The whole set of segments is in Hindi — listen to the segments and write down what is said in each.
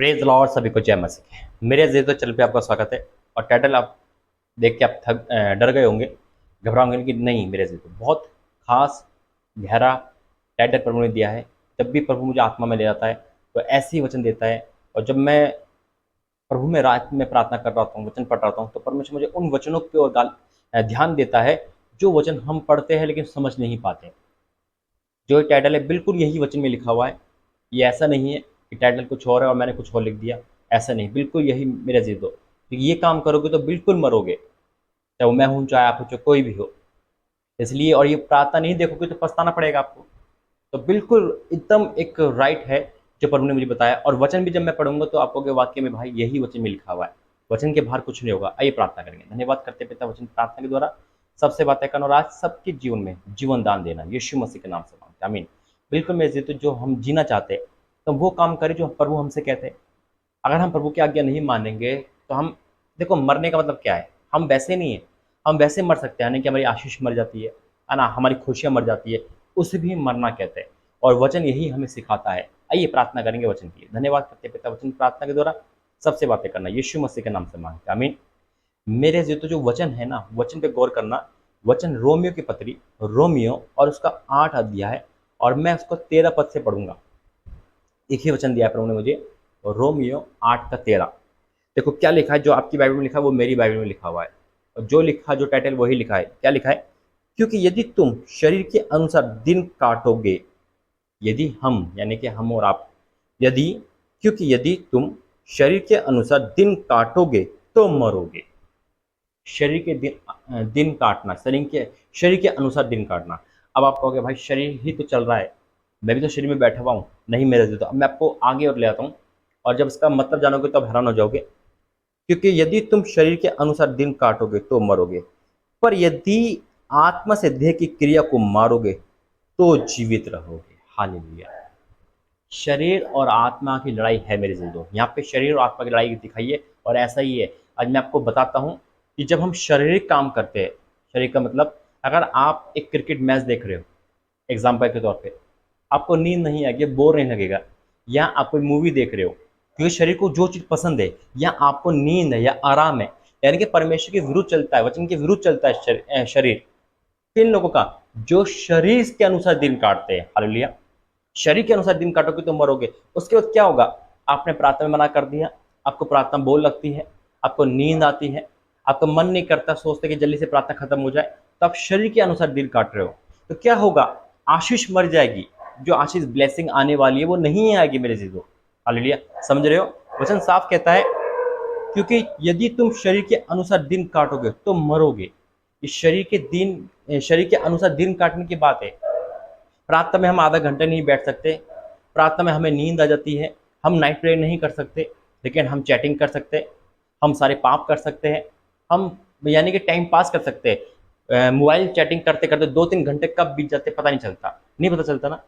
प्रेज लॉर्ड, सभी को जय मसीह। मेरे अजीजों, चैनल पे आपका स्वागत है। और टाइटल आप देख के आप डर गए होंगे, घबरा होंगे कि नहीं। मेरे अजीजों, बहुत खास गहरा टाइटल प्रभु ने दिया है। जब भी प्रभु मुझे आत्मा में ले जाता है तो ऐसे ही वचन देता है। और जब मैं प्रभु में रात में प्रार्थना कर रहा हूँ, वचन पढ़ रहा हूँ, तो परमेश्वर मुझे उन वचनों की ओर ध्यान देता है जो वचन हम पढ़ते हैं लेकिन समझ नहीं पाते। जो टाइटल है बिल्कुल यही वचन में लिखा हुआ है। ये ऐसा नहीं है कि टाइटल कुछ और है और मैंने कुछ और लिख दिया, ऐसा नहीं, बिल्कुल यही मेरे अजीजों। तो ये काम करोगे तो बिल्कुल मरोगे, चाहे वो मैं हूँ, चाहे आप हो, चाहे कोई भी हो। इसलिए, और ये प्रार्थना नहीं देखोगे तो पछताना पड़ेगा आपको। तो बिल्कुल एकदम एक राइट है जो प्रभु ने मुझे बताया। और वचन भी जब मैं पढ़ूंगा तो आप कहोगे वाक्य में भाई यही वचन में लिखा हुआ है, वचन के बाहर कुछ नहीं होगा। आइए प्रार्थना करेंगे। धन्यवाद करते पिता, वचन प्रार्थना के द्वारा सबसे बातें करना और आज सबके जीवन में जीवन दान देना, यीशु मसीह के नाम से मांगते हैं, आमीन। बिल्कुल मेरे जीतो, जो हम जीना चाहते हैं तो वो काम करें जो प्रभु हमसे कहते हैं। अगर हम प्रभु की आज्ञा नहीं मानेंगे तो हम, देखो, मरने का मतलब क्या है? हम वैसे नहीं है, हम वैसे मर सकते हैं, यानी कि हमारी आशीष मर जाती है ना, हमारी खुशियाँ मर जाती है, उसे भी मरना कहते हैं। और वचन यही हमें सिखाता है। आइए प्रार्थना करेंगे वचन की। धन्यवाद करते पिता, वचन प्रार्थना के द्वारा सबसे बातें करना, यीशु मसीह के नाम से मांगते हैं, आमीन। मेरे जीतो, जो वचन है ना, वचन पे गौर करना। वचन रोमियो की पत्री, रोमियो और उसका 8 अध्याय है, और मैं उसको 13 पद से पढ़ूंगा। एक ही वचन दिया है प्रभु ने मुझे, रोमियो 8 का 13। देखो क्या लिखा है। जो आपकी बाइबल में लिखा है वो मेरी बाइबल में लिखा हुआ है, और जो लिखा, जो टाइटल वही लिखा है। क्या लिखा है? क्योंकि यदि तुम शरीर के अनुसार दिन काटोगे, यदि हम, यानी कि हम और आप, यदि, क्योंकि यदि तुम शरीर के अनुसार दिन काटोगे तो मरोगे। शरीर के दिन काटना, शरीर के अनुसार दिन काटना। अब आप कहोगे भाई शरीर ही तो चल रहा है, मैं भी तो शरीर में बैठा हुआ हूँ। नहीं मेरे जीतो, अब मैं आपको आगे और ले आता हूँ, और जब इसका मतलब जानोगे तो आप हैरान हो जाओगे। क्योंकि यदि तुम शरीर के अनुसार दिन काटोगे तो मरोगे, पर यदि आत्मा से देह की क्रिया को मारोगे तो जीवित रहोगे। हालेलुया। शरीर और आत्मा की लड़ाई है मेरे जिंदो। यहाँ पे शरीर और आत्मा की लड़ाई दिखाई है, और ऐसा ही है। आज मैं आपको बताता हूँ कि जब हम शारीरिक काम करते हैं, शरीर का मतलब, अगर आप एक क्रिकेट मैच देख रहे हो, एग्जाम्पल के तौर पे, आपको नींद नहीं आएगी, बोर नहीं लगेगा, या आप कोई मूवी देख रहे हो, क्योंकि शरीर को जो चीज़ पसंद है, या आपको नींद है या आराम है, यानी कि परमेश्वर के विरुद्ध चलता है, वचन के विरुद्ध चलता है शरीर, किन लोगों का? जो शरीर के अनुसार दिन काटते हैं। हालेलुया। शरीर के अनुसार दिन काटोगे तो मरोगे। उसके बाद क्या होगा? आपने प्रार्थना में मना कर दिया, आपको प्रार्थना बोल लगती है, आपको नींद आती है, आपका मन नहीं करता, सोचते कि जल्दी से प्रार्थना खत्म हो जाए, तो आप शरीर के अनुसार दिन काट रहे हो। तो क्या होगा? आशीष मर जाएगी। जो आशीष, ब्लेसिंग आने वाली है, वो नहीं आएगी मेरे जीजो। हालेलुया। समझ रहे हो? वचन साफ कहता है, क्योंकि यदि तुम शरीर के अनुसार दिन काटोगे तो मरोगे। इस शरीर के अनुसार दिन काटने की बात है। प्रार्थना में हम आधा घंटा नहीं बैठ सकते, प्रार्थना में हमें नींद आ जाती है, हम नाइट प्रेयर नहीं कर सकते, लेकिन हम चैटिंग कर सकते हैं, हम सारे पाप कर सकते हैं, हम, यानी कि टाइम पास कर सकते हैं। मोबाइल चैटिंग करते करते 2-3 घंटे कब बीत जाते पता नहीं चलता, नहीं पता चलता ना।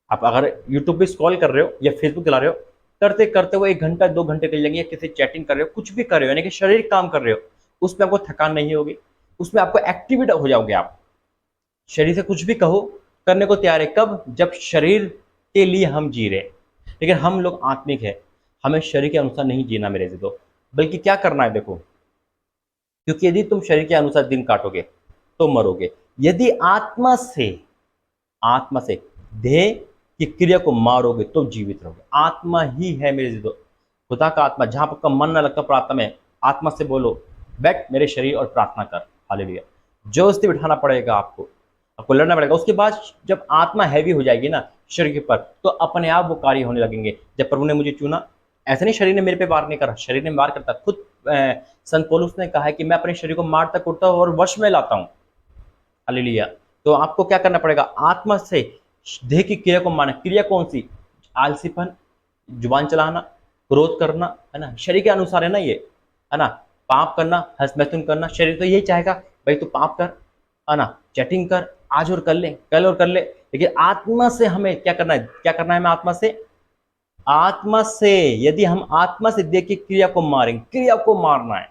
आप अगर यूट्यूब पे स्क्रॉल कर रहे हो या फेसबुक चला रहे हो, करते करते वो 1 घंटा 2 घंटे कर लेंगे, या किसी चैटिंग कर रहे हो, कुछ भी कर रहे हो, यानी कि शारीरिक काम कर रहे हो, उसमें आपको थकान नहीं होगी, उसमें आपको एक्टिवेट हो जाओगे आप। शरीर से कुछ भी कहो, करने को तैयार है। कब? जब शरीर के लिए हम जी रहे हैं। लेकिन हम लोग आत्मिक है, हमें शरीर के अनुसार नहीं जीना मेरे से, तो बल्कि क्या करना है, देखो, क्योंकि यदि तुम शरीर के अनुसार दिन काटोगे तो मरोगे, यदि आत्मा से देह की क्रिया को मारोगे तो जीवित रहोगे। आत्मा ही है मेरे जीतो, खुदा का आत्मा। जहां आपका मन न लगता प्रार्थना में, आत्मा से बोलो, बैठ मेरे शरीर और प्रार्थना कर। हालेलुया। जबरदस्ती बिठाना पड़ेगा आपको, आपको लड़ना पड़ेगा। उसके बाद जब आत्मा हैवी हो जाएगी ना शरीर के पर, तो अपने आप वो कार्य होने लगेंगे। जब प्रभु ने मुझे चुना, ऐसे नहीं शरीर ने मेरे पे वार नहीं करा, शरीर ने वार करता। खुद संत पौलुस ने कहा है कि मैं अपने शरीर को मारता कूटता हूँ और वश में लाता हूँ। हालेलुया। तो आपको क्या करना पड़ेगा? आत्मा से देह की क्रिया को मारना। क्रिया कौन सी? आलसीपन, जुबान चलाना, क्रोध करना, है ना, शरीर के अनुसार है ना ये, है ना। पाप करना, हंस करना, शरीर तो यही चाहेगा भाई तू पाप कर, है ना, चैटिंग कर, आज और कर ले, कल और कर ले। लेकिन आत्मा से हमें क्या करना है? क्या करना है हमें आत्मा से यदि हम आत्मा से देह की क्रिया को मारेंगे, क्रिया को मारना है,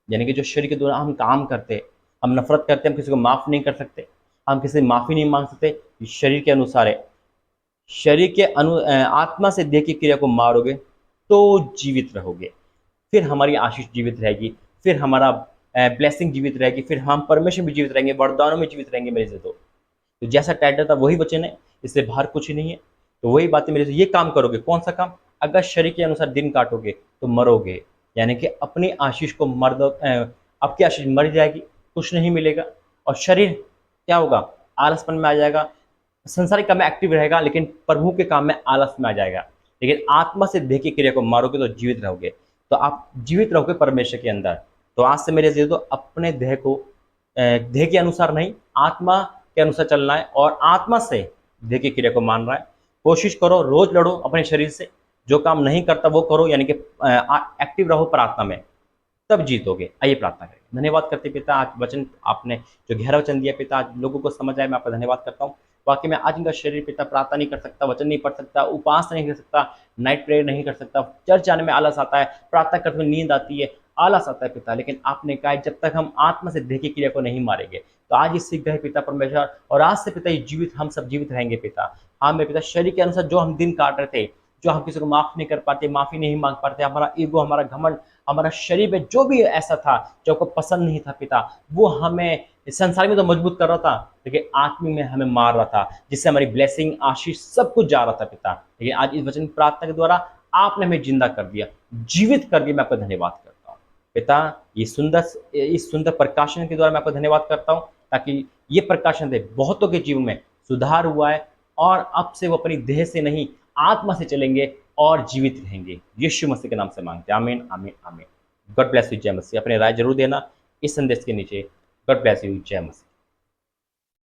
यानी कि जो शरीर के द्वारा हम काम करते हैं, हम नफरत करते हैं, हम किसी को माफ नहीं कर सकते, हम किसी से माफी नहीं मांग सकते, शरीर के अनुसार है। शरीर के आत्मा से देह की क्रिया को मारोगे तो जीवित रहोगे, फिर हमारी आशीष जीवित रहेगी, फिर हमारा ब्लेसिंग जीवित रहेगी, फिर हम परमेश्वर में जीवित रहेंगे, वरदानों में जीवित रहेंगे मेरे से। तो जैसा टाइटल था वही वचन है, इससे बाहर कुछ नहीं है। तो वही बातें मेरे से, ये काम करोगे। कौन सा काम? अगर शरीर के अनुसार दिन काटोगे तो मरोगे, यानी कि अपनी आशीष को आपकी आशीष मर जाएगी, कुछ नहीं मिलेगा। और शरीर क्या होगा? आलसपन में आ जाएगा, संसारिक काम में एक्टिव रहेगा, लेकिन प्रभु के काम में आलस में आ जाएगा। लेकिन आत्मा से देह की क्रिया को मारोगे तो जीवित रहोगे। तो आप जीवित रहोगे परमेश्वर के अंदर। तो आज से मेरे दे दो, अपने देह को देह के अनुसार नहीं, आत्मा के अनुसार चलना है, और आत्मा से देह की क्रिया को मानना है। कोशिश करो, रोज लड़ो अपने शरीर से, जो काम नहीं करता वो करो, यानी कि एक्टिव रहो प्रार्थना में, तब जीतोगे। आइए प्रार्थना करें। धन्यवाद करते पिता, आज वचन आपने जो गहरा वचन दिया पिता, आज लोगों को समझ आए, मैं आपका धन्यवाद करता हूँ। वाकई में आज इनका शरीर पिता प्रार्थना नहीं कर सकता, वचन नहीं पढ़ सकता, उपास नहीं कर सकता, नाइट प्रेयर नहीं कर सकता, चर्च जाने में आलस आता है, प्रार्थना करते हुए नींद आती है, आलस आता है पिता। लेकिन आपने कहा जब तक हम आत्मा से देह की क्रिया को नहीं मारेंगे, तो आज इस सीख गए पिता परमेश्वर, और आज से पिता ये जीवित हम सब जीवित रहेंगे पिता। हाँ मेरे पिता, शरीर के अनुसार जो हम दिन काट रहे थे, जो हम किसी को माफ नहीं कर पाते, माफी नहीं मांग पाते, हमारा ईगो, हमारा घमंड, हमारा शरीर में जो भी ऐसा था जो आपको पसंद नहीं था पिता, वो हमें संसार में तो मजबूत कर रहा था, लेकिन आत्मिक में हमें मार रहा था, जिससे हमारी ब्लेसिंग, आशीष सब कुछ जा रहा था पिता। लेकिन आज इस वचन प्रार्थना के द्वारा आपने हमें जिंदा कर दिया, जीवित कर दिया। मैं आपका धन्यवाद करता हूँ पिता। इस सुंदर प्रकाशन के द्वारा मैं आपका धन्यवाद करता हूँ, ताकि ये प्रकाशन दे बहुतों के जीवन में सुधार हुआ है, और अब से वो अपनी देह से नहीं आत्मा से चलेंगे और जीवित रहेंगे। यीशु मसीह के नाम से मांगते हैं, आमीन आमीन आमीन। गॉड ब्लेस यू, जय मसीह। अपने राय जरूर देना इस संदेश के नीचे। गॉड ब्लेस यू, जय मसीह।